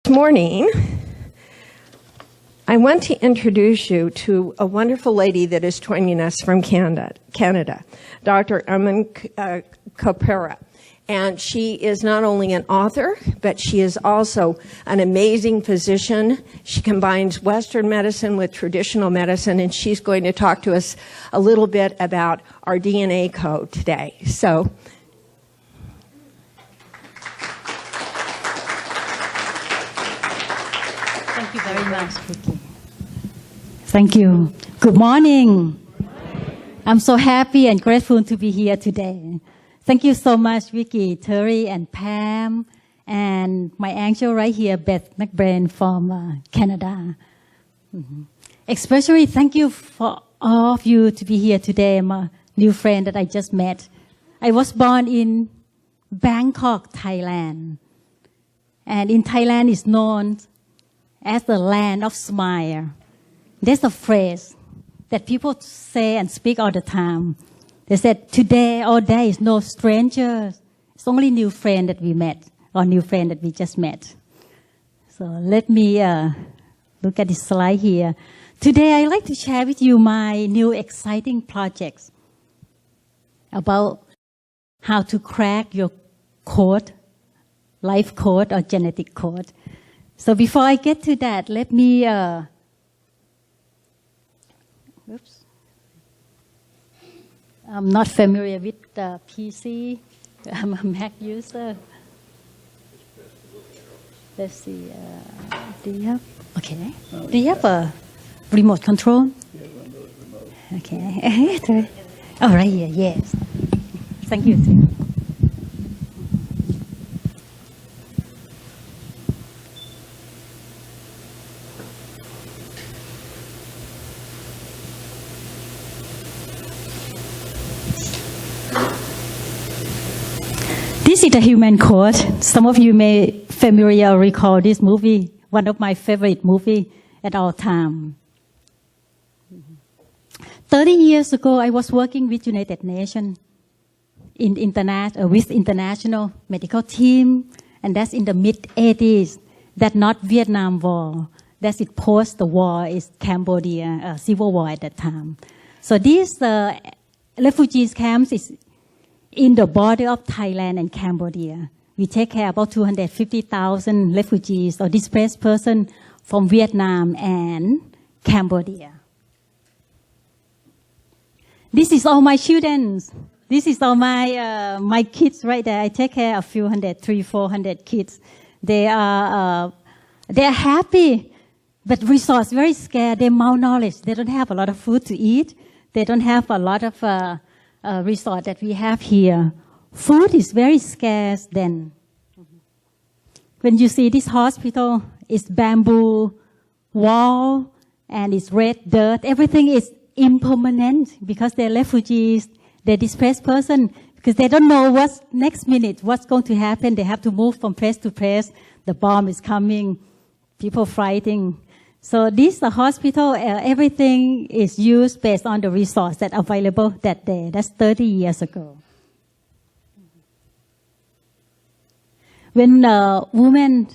This morning, I want to introduce you to a wonderful lady that is joining us from Canada, Dr. Aimon Kopera. And she is not only an author, but she is also an amazing physician. She combines Western medicine with traditional medicine, and she's going to talk to us a little bit about our DNA code today. So, thank you very much, Viki. Thank you. Good morning. I'm so happy and grateful to be here today. Thank you so much, Viki, Terry, and Pam, and my angel right here, Beth McBrain from Canada. Especially thank you for all of you to be here today. I'm a new friend that I just met. I was born in Bangkok, Thailand. And in Thailand, it's known as the land of smile. There's a phrase that people say and speak all the time. They said, today or there is no strangers. It's only new friend that we met, or new friend that we just met. So let me look at this slide here. Today I'd like to share with you my new exciting projects about how to crack your code, life code or genetic code. So before I get to that, let me, oops. I'm not familiar with the PC. I'm a Mac user. Let's see. Do you have? Okay. Do you have a remote control? Okay. Oh, right here. Yes. Thank you. Too. This is the human code. Some of you may familiar recall this movie, one of my favorite movies at all time. 30 years ago, I was working with United Nations with international medical team, and that's in the mid-80s. That's not Vietnam War. That's it post the war, is Cambodia, civil war at that time. So these refugees camps is in the border of Thailand and Cambodia. We take care about 250,000 refugees or displaced persons from Vietnam and Cambodia. This is all my children. This is all my kids right there. I take care of 300-400 kids. They are happy, but resource very scarce. They're malnourished. They don't have a lot of food to eat. They don't have a lot of resort that we have here. Food is very scarce then. When you see this hospital, it's bamboo wall and it's red dirt. Everything is impermanent because they're refugees, they're displaced person, because they don't know what's next minute, what's going to happen. They have to move from place to place. The bomb is coming, people fighting. So this hospital, everything is used based on the resource that available that day. That's 30 years ago. When women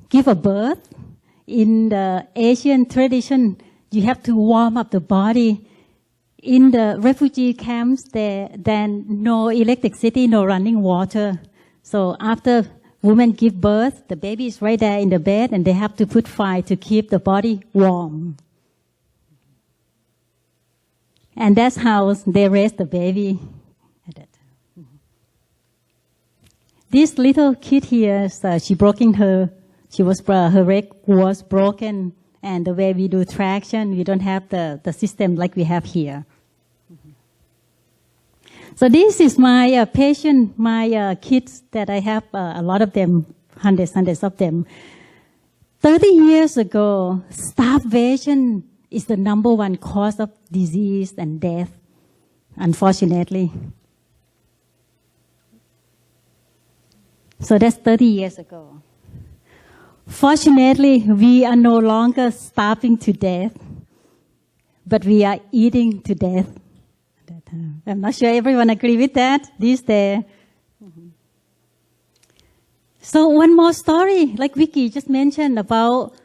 give a birth, in the Asian tradition, you have to warm up the body. In the refugee camps, then no electricity, no running water. So after women give birth, the baby is right there in the bed, and they have to put fire to keep the body warm. And that's how they raise the baby. This little kid here, her leg was broken, and the way we do traction, we don't have the system like we have here. So this is my patient, my kids that I have, a lot of them, hundreds of them. 30 years ago, starvation is the #1 cause of disease and death, unfortunately. So that's 30 years ago. Fortunately, we are no longer starving to death, but we are eating to death. I'm not sure everyone agree with that these days. So one more story, like Viki just mentioned about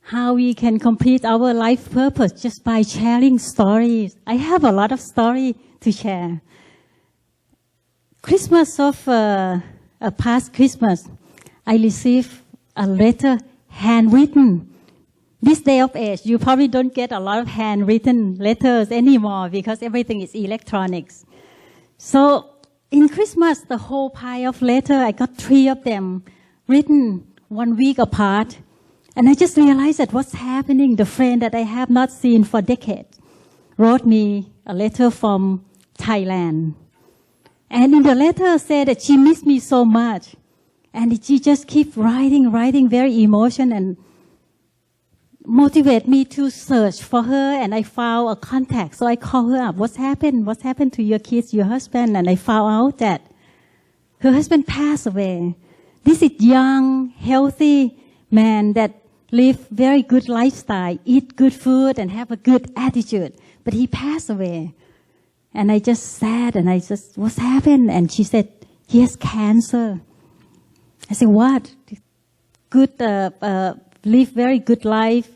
how we can complete our life purpose just by sharing stories. I have a lot of story to share. Christmas of a past Christmas, I received a letter handwritten. This day of age, you probably don't get a lot of handwritten letters anymore because everything is electronics. So in Christmas, the whole pile of letters, I got 3 of them written 1 week apart. And I just realized that what's happening. The friend that I have not seen for decades wrote me a letter from Thailand. And in the letter said that she missed me so much. And she just keep writing very emotional and motivate me to search for her. And I found a contact. So I called her up. What's happened? What's happened to your kids, your husband? And I found out that her husband passed away. This is young, healthy man that live very good lifestyle, eat good food and have a good attitude. But he passed away. And I just sad and I just, what's happened? And she said, he has cancer. I said, what? Good, live very good life,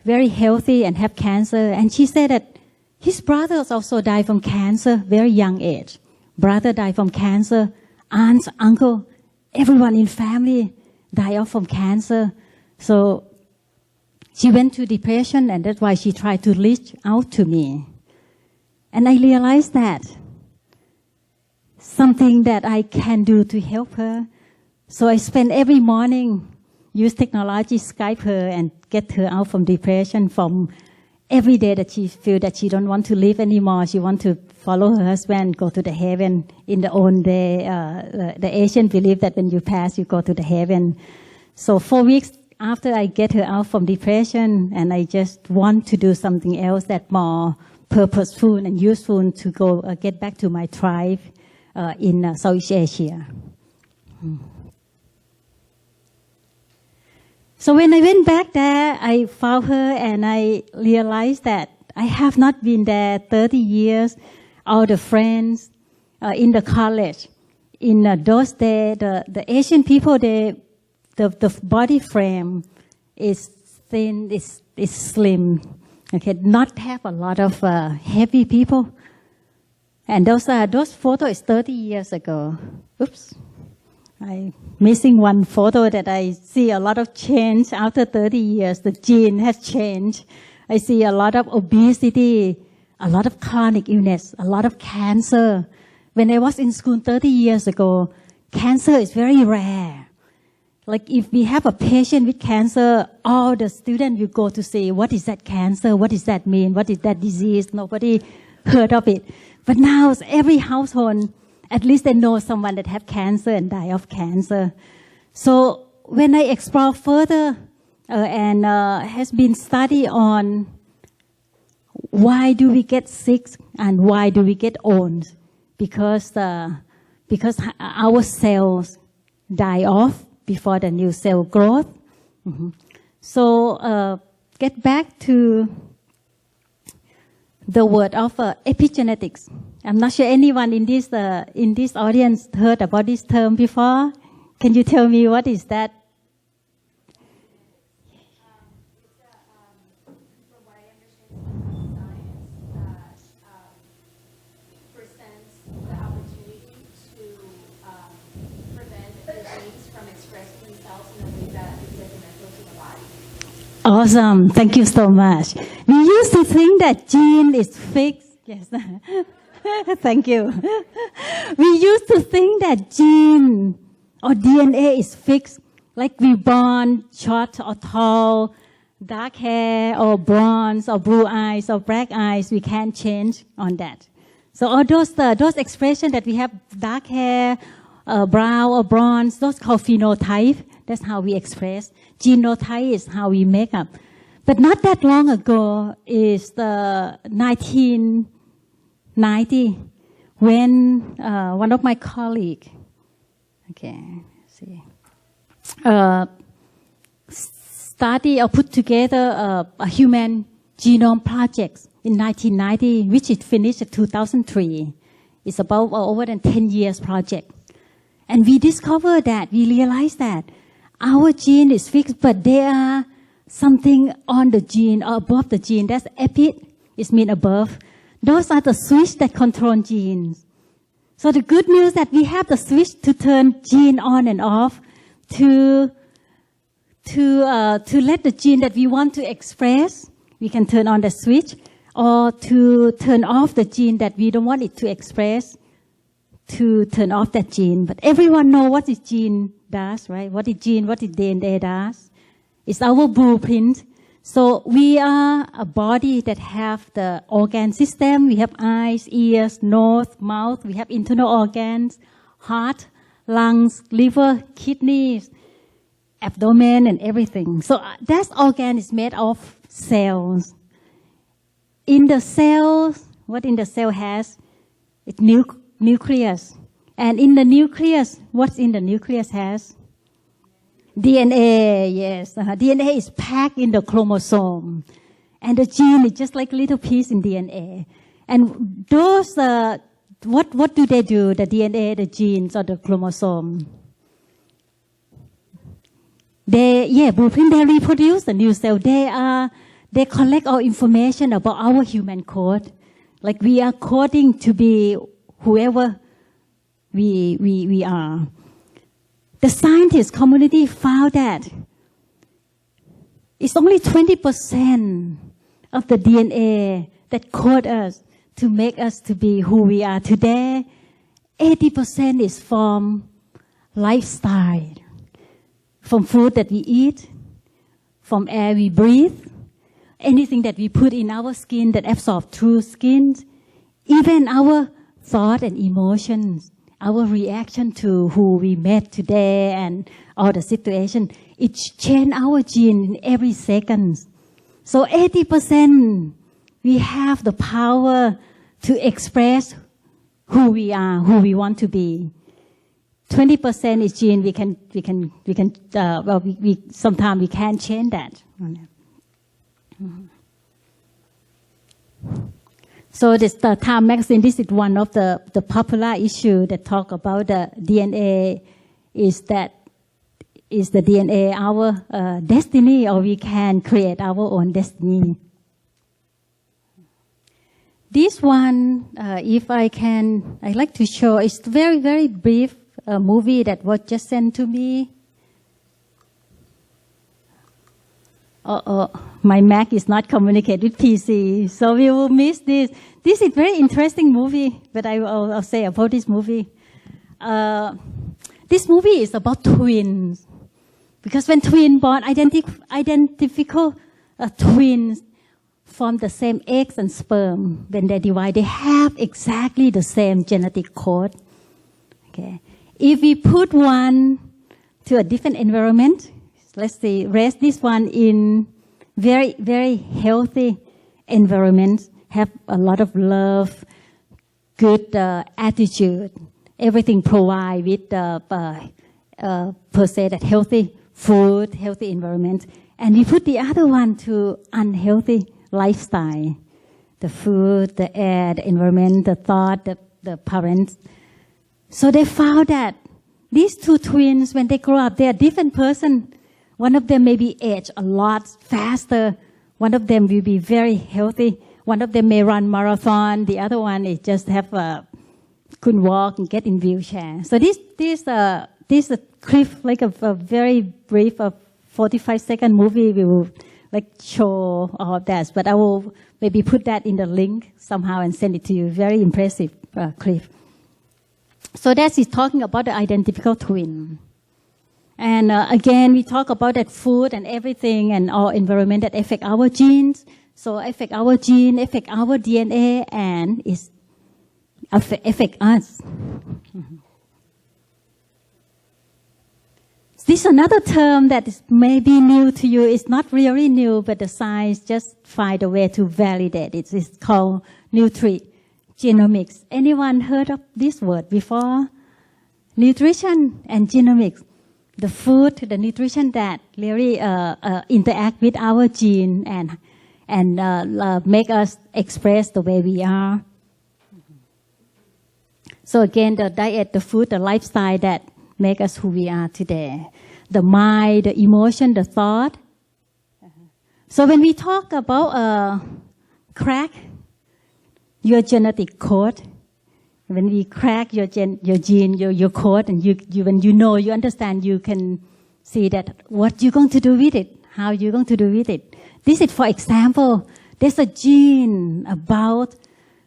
very healthy and have cancer. And she said that his brothers also died from cancer, very young age. Brother died from cancer, aunts, uncle, everyone in family died off from cancer. So she went to depression, and that's why she tried to reach out to me. And I realized that something that I can do to help her. So I spend every morning, use technology, Skype her and get her out from depression from every day that she feels that she don't want to live anymore. She wants to follow her husband, go to the heaven in the old day. The Asian believe that when you pass, you go to the heaven. So 4 weeks after I get her out from depression, and I just want to do something else that's more purposeful and useful to go get back to my tribe in Southeast Asia. So when I went back there, I found her and I realized that I have not been there 30 years. All the friends in the college, in those days, the Asian people, the body frame is thin, is slim. Okay, not have a lot of heavy people. And those photos is 30 years ago. Oops. I'm missing one photo that I see a lot of change after 30 years. The gene has changed. I see a lot of obesity, a lot of chronic illness, a lot of cancer. When I was in school 30 years ago, cancer is very rare. Like if we have a patient with cancer, all the students will go to say, what is that cancer? What does that mean? What is that disease? Nobody heard of it. But now every household, at least they know someone that have cancer and die of cancer. So when I explore further and has been study on why do we get sick and why do we get old? Because our cells die off before the new cell growth. So get back to the word of epigenetics. I'm not sure anyone in this audience heard about this term before. Can you tell me what is that? From what I understand, science that presents the opportunity to prevent the genes from expressing themselves in a way that is detrimental to the body. Awesome. Thank you so much. We used to think that gene is fixed. Yes. Thank you. We used to think that gene or DNA is fixed, like we born short or tall, dark hair or bronze or blue eyes or black eyes. We can't change on that. So all those expressions that we have, dark hair, brown or bronze, those called phenotype. That's how we express. Genotype is how we make up. But not that long ago is the 1990 when one of my colleagues, study or put together a human genome project in 1990, which it finished in 2003. It's about over than 10 years project. And we discovered that, we realized that our gene is fixed, but there are something on the gene or above the gene. That's EIPPY, it means above. Those are the switch that control genes. So the good news that we have the switch to turn gene on and off to let the gene that we want to express, we can turn on the switch, or to turn off the gene that we don't want it to express, to turn off that gene. But everyone knows what this gene does, right? What the gene, what the DNA does. It's our blueprint. So we are a body that have the organ system. We have eyes, ears, nose, mouth. We have internal organs, heart, lungs, liver, kidneys, abdomen, and everything. So that organ is made of cells. In the cells, what in the cell has? It's nucleus. And in the nucleus, what's in the nucleus has? DNA, yes. DNA is packed in the chromosome. And the gene is just like a little piece in DNA. And those, what do they do, the DNA, the genes, or the chromosome? Blueprint, they reproduce the new cell. They collect all information about our human code. Like we are coding to be whoever we are. The scientist community found that it's only 20% of the DNA that code us to make us to be who we are today. 80% is from lifestyle, from food that we eat, from air we breathe, anything that we put in our skin that absorbs through skin, even our thought and emotions, our reaction to who we met today and all the situation, it changes our gene in every second. So 80% we have the power to express who we are, who we want to be. 20% is gene. Sometimes we can't change that. So this the Time magazine, this is one of the popular issue that talk about the DNA. Is the DNA our destiny, or we can create our own destiny? This one, if I can, I'd like to show. It's very, very brief movie that was just sent to me. My Mac is not communicate with PC, so we will miss this. This is very interesting movie, but I'll say about this movie. This movie is about twins, because when twins born, identical twins from the same eggs and sperm, when they divide, they have exactly the same genetic code. Okay, if we put one to a different environment, let's say raise this one in very, very healthy environment, have a lot of love, good attitude, everything provide with per se that healthy food, healthy environment, and we put the other one to unhealthy lifestyle, the food, the air, the environment, the thought, the parents. So they found that these two twins, when they grow up, they are different person. One of them may be age a lot faster. One of them will be very healthy. One of them may run marathon. The other one is just couldn't walk and get in wheelchair. So this clip, like a very brief, 45-second movie, we will like show all of that. But I will maybe put that in the link somehow and send it to you. Very impressive clip. So that is talking about the identical twin. And again, we talk about that food and everything and our environment that affect our genes. So affect our gene, affect our DNA, and affect us. This is another term that is maybe new to you. It's not really new, but the science just find a way to validate it. It's called genomics. Anyone heard of this word before? Nutrition and genomics. The food, the nutrition that really interact with our gene and make us express the way we are. So again, the diet, the food, the lifestyle that make us who we are today. The mind, the emotion, the thought. So when we talk about crack your genetic code, when we crack your gene, your code, and when you understand, you can see that what you're going to do with it, how you're going to do with it. This is, for example, there's a gene about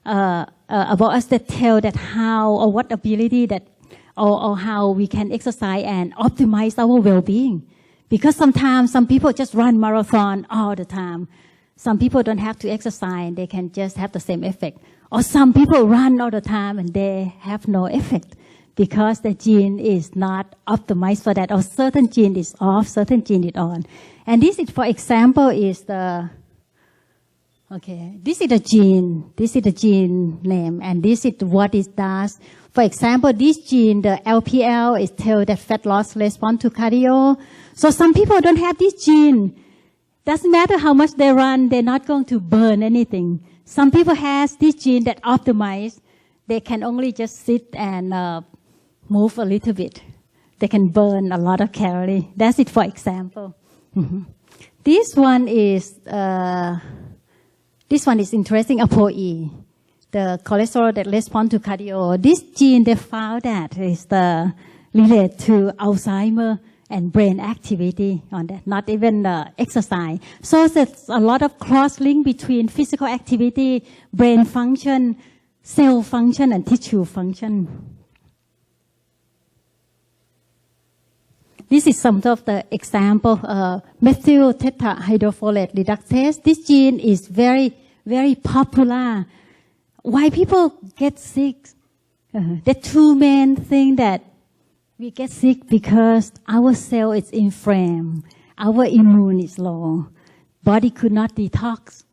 us that tell that how or what ability that or how we can exercise and optimize our well-being. Because sometimes some people just run marathon all the time. Some people don't have to exercise and they can just have the same effect. Or some people run all the time and they have no effect because the gene is not optimized for that, or certain gene is off, certain gene is on. And this is, for example, is the, okay, this is the gene name, and this is what it does. For example, this gene, the LPL, is tell that fat loss responds to cardio. So some people don't have this gene. Doesn't matter how much they run, they're not going to burn anything. Some people has this gene that optimize. They can only just sit and move a little bit. They can burn a lot of calories. That's it, for example. This one is interesting. ApoE, the cholesterol that responds to cardio. This gene, they found that is related to Alzheimer and brain activity on that, not even exercise. So there's a lot of cross-link between physical activity, brain function, cell function, and tissue function. This is some of the example. Methyl tetrahydrofolate reductase. This gene is very, very popular. Why people get sick? The two main things that we get sick because our cell is inflamed, our immune is low, body could not detox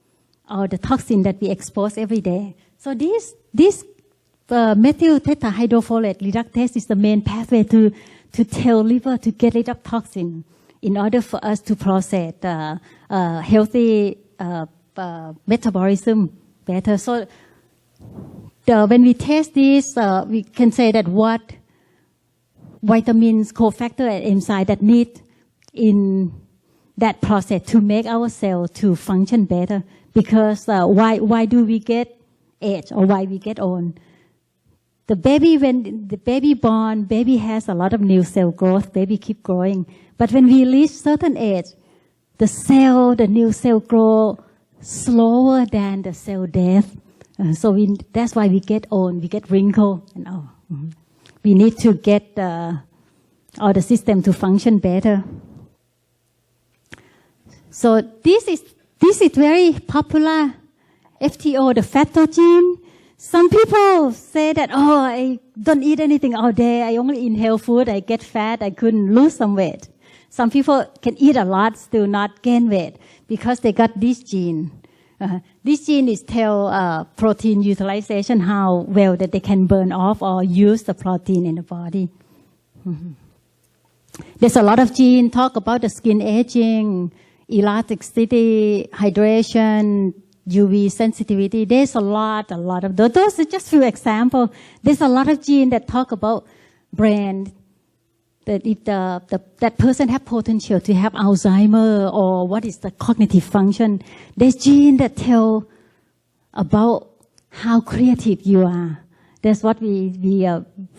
all the toxin that we expose every day. So this methyl tetrahydrofolate reductase is the main pathway to tell liver to get rid of toxin in order for us to process healthy metabolism better. So when we test this, we can say that what vitamins, cofactor, and enzyme that need in that process to make our cells to function better. Because why do we get age or why we get old? The baby, when the baby born, baby has a lot of new cell growth. Baby keep growing. But when we reach certain age, the new cell grow slower than the cell death. So that's why we get old, we get wrinkle and all. We need to get all the system to function better. So this is very popular. FTO, the fatto gene. Some people say that, oh, I don't eat anything all day. I only inhale food. I get fat. I couldn't lose some weight. Some people can eat a lot, still not gain weight because they got this gene. This gene is tell protein utilization, how well that they can burn off or use the protein in the body. There's a lot of genes talk about the skin aging, elasticity, hydration, UV sensitivity. There's a lot of those. Those are just few examples. There's a lot of genes that talk about brain, that if that person have potential to have Alzheimer or what is the cognitive function. There's genes that tell about how creative you are. That's what we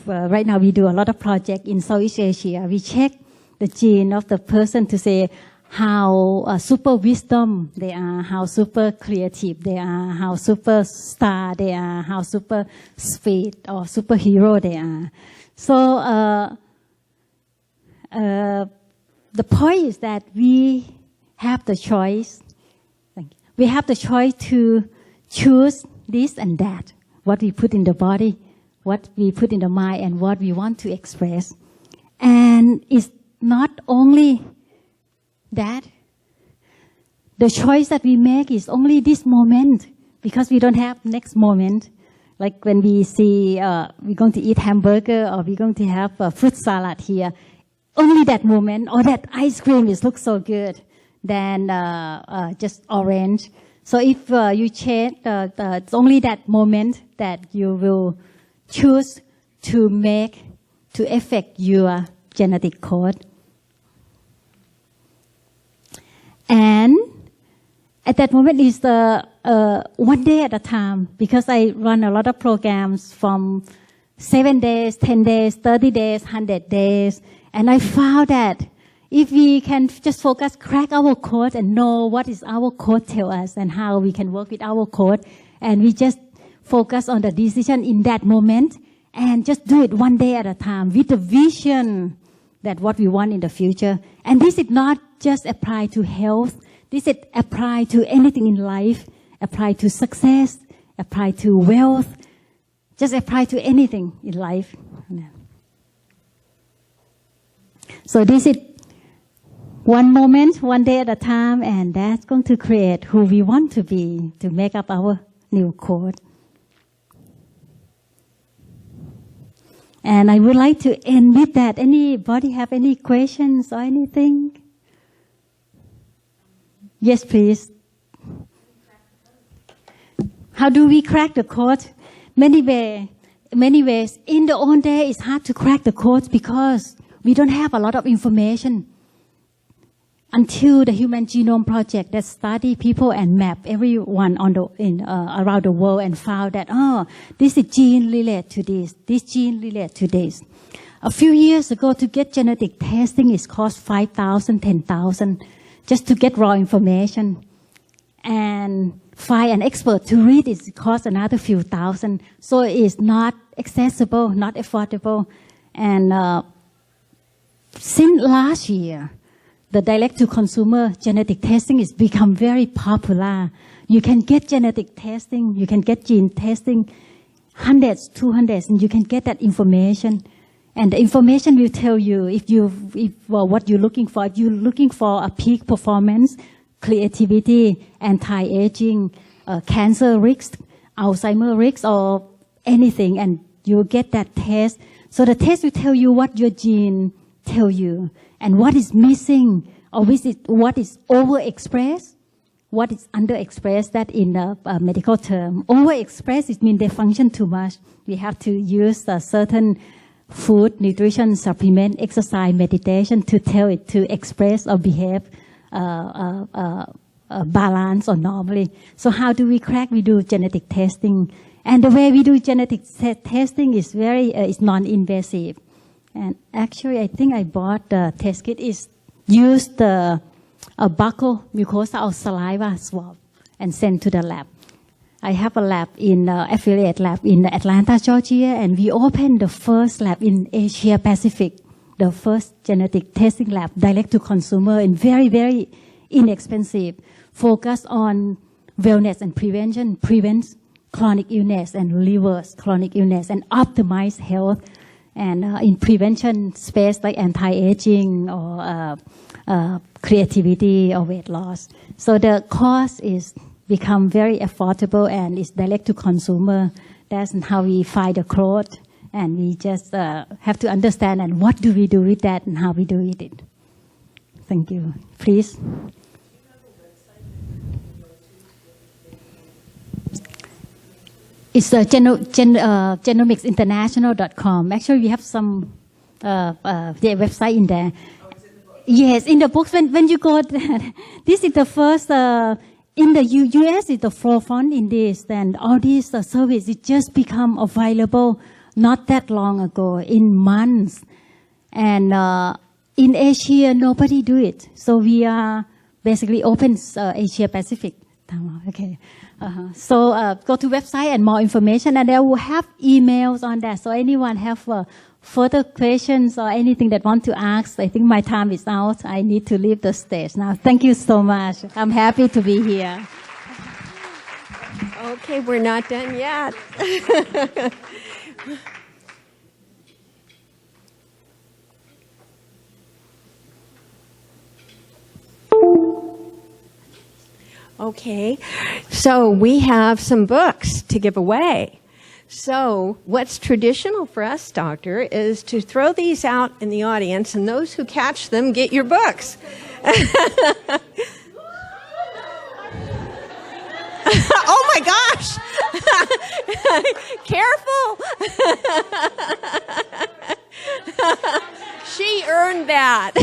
right now we do a lot of projects in Southeast Asia. We check the gene of the person to say how super wisdom they are, how super creative they are, how super star they are, how super speed or superhero they are. So the point is that we have the choice. We have the choice to choose this and that, what we put in the body, what we put in the mind, and what we want to express. And it's not only that. The choice that we make is only this moment, because we don't have next moment. Like when we see we're going to eat hamburger or we're going to have a fruit salad here, only that moment, or that ice cream looks so good, than just orange. So if you change, it's only that moment that you will choose to make to affect your genetic code. And at that moment is the one day at a time, because I run a lot of programs from 7 days, 10 days, 30 days, 100 days. And I found that if we can just focus, crack our code and know what is our code tell us and how we can work with our code, and we just focus on the decision in that moment and just do it one day at a time with the vision that what we want in the future. And this is not just apply to health. This is apply to anything in life, apply to success, apply to wealth, just apply to anything in life. So this is one moment, one day at a time, and that's going to create who we want to be, to make up our new code. And I would like to end with that. Anybody have any questions or anything? Yes, please. How do we crack the code? Many ways. In the old day, it's hard to crack the code because we don't have a lot of information. Until the Human Genome Project that study people and map everyone around the world and found that, this is gene related to this gene related to this. A few years ago, to get genetic testing, it cost 5,000, 10,000 just to get raw information. And find an expert to read it costs another few thousand. So it's not accessible, not affordable. And since last year, the direct-to-consumer genetic testing has become very popular. You can get genetic testing, you can get gene testing, hundreds, 200s, and you can get that information. And the information will tell you what you're looking for. If you're looking for a peak performance, creativity, anti-aging, cancer risk, Alzheimer risk, or anything, and you'll get that test. So the test will tell you what your gene tell you, and what is missing, or what is overexpressed, what is underexpressed. That in a medical term. Overexpressed, it means they function too much. We have to use a certain food, nutrition, supplement, exercise, meditation to tell it to express or behave balance or normally. So how do we crack? We do genetic testing. And the way we do genetic testing is is non-invasive. And actually, I think I bought the test kit. Is use the buccal mucosa or saliva swab and send to the lab. I have a lab affiliate lab in Atlanta, Georgia, and we opened the first lab in Asia Pacific, the first genetic testing lab, direct to consumer, and very, very inexpensive, focus on wellness and prevention, prevents chronic illness and reverse chronic illness and optimize health. And in prevention space like anti-aging or creativity or weight loss. So the cost is become very affordable and it's direct to consumer. That's how we find the growth, and we just have to understand and what do we do with that and how we do with it. Thank you. Please. It's genomicsinternational.com. Actually, we have some their website in there. Yes, in the books, when you go there, this is the first, in the US is the forefront in this, and all these services just become available not that long ago, in months. And in Asia, nobody do it. So we are basically open Asia Pacific. Okay. So go to website and more information, and they will have emails on that. So anyone have further questions or anything that want to ask, I think my time is out. I need to leave the stage now. Thank you so much. I'm happy to be here. Okay, we're not done yet. Okay, so we have some books to give away. So what's traditional for us, Doctor, is to throw these out in the audience, and those who catch them get your books. Oh my gosh! Careful! She earned that.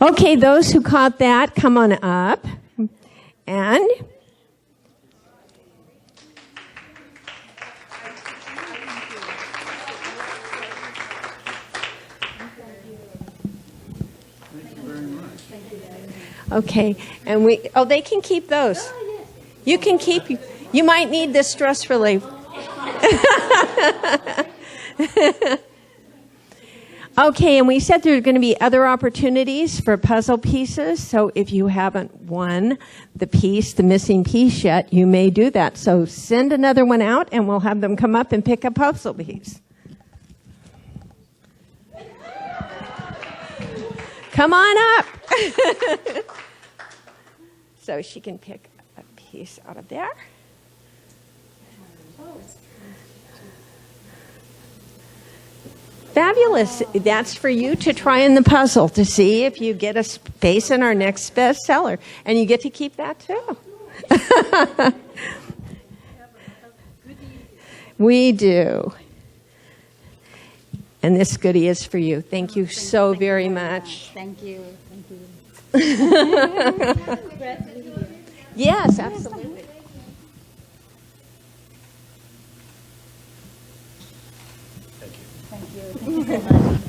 Okay, those who caught that, come on up. And okay, and they can keep those. You can keep, you might need this stress relief. Okay, and we said there are going to be other opportunities for puzzle pieces, so if you haven't won the missing piece yet, you may do that. So send another one out and we'll have them come up and pick a puzzle piece. Come on up. So she can pick a piece out of there. Fabulous. That's for you to try in the puzzle to see if you get a space in our next bestseller. And you get to keep that too. We do. And this goodie is for you. Thank you so very much. Thank you. Yes, absolutely. Thank you so much.